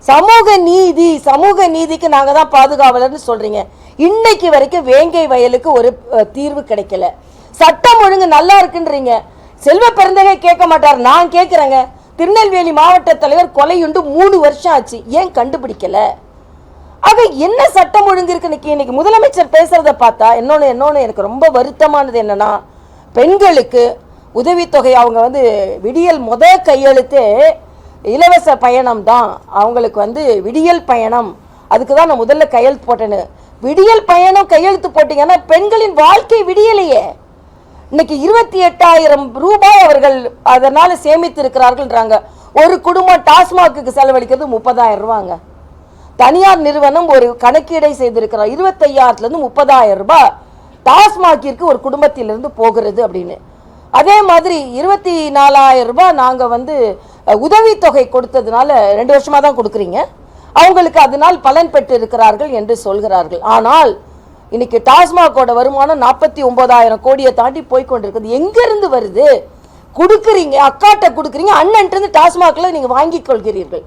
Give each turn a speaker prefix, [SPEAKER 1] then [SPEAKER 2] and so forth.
[SPEAKER 1] சமூக நீதிக்கு நாங்க தான் பாதுகாவலர்னு சொல்றீங்க. இன்னைக்கு வரைக்கும் வேங்கை வயலுக்கு ஒரு தீர்வு கிடைக்கல. சட்டம் ஒழுங்கு நல்லா இருக்குன்றீங்க. செல்வ பெருந்தகை கேட்க மாட்டார், நான் கேட்கிறேங்க. திருநெல்வேலி மாவட்ட தலைவர் கொலையுண்டு 3 வருஷம் ஆச்சு, ஏன் கண்டுபிடிக்கல? ஆக என்ன சட்டம் ஒழுங்கு இருக்கு? இன்னைக்கு முதலமைச்சர் பேசுறத பார்த்தா இன்னொன்னு எனக்கு ரொம்ப வருத்தமானது என்னன்னா, பெண்களுக்கு உதவித்தொகை அவங்க விடியல் கையெழுத்து இலவச பயணம் தான். அவங்களுக்கு விடியல் பயணம், அதுக்கு தான் நான் முதல்ல கையெழுத்து போட்டேன்னு. விடியல் பயணம் கையெழுத்து போட்டீங்கன்னா பெண்களின் வாழ்க்கை விடியலையே. இன்னைக்கு 28,000 ரூபாய் அவர்கள் அதனால சேமித்து இருக்கிறார்கள்ன்றாங்க. ஒரு குடும்பம் டாஸ்மாக்கு செலவழிக்கிறது 30,000 ரூபாங்க. தனியார் நிறுவனம் ஒரு கணக்கீடை செய்திருக்கிறார், 25,000 30,000 ரூபாய் டாஸ்மாகிற்கு ஒரு குடும்பத்திலிருந்து போகிறது அப்படின்னு. அதே மாதிரி 24,000 ரூபாய் நாங்கள் உதவித்தொகை கொடுத்ததுனால 2 வருஷமாக தான் கொடுக்குறீங்க, அவங்களுக்கு அதனால் பலன் பெற்று இருக்கிறார்கள் என்று சொல்கிறார்கள். ஆனால் இன்னைக்கு டாஸ்மாகோட வருமானம் 49,000 கோடியை தாண்டி போய்கொண்டிருக்குது. எங்கிருந்து வருது? கொடுக்குறீங்க, அக்காட்ட கொடுக்குறீங்க, அண்ணன்ட்டு டாஸ்மாகில் நீங்கள் வாங்கி கொள்கிறீர்கள்.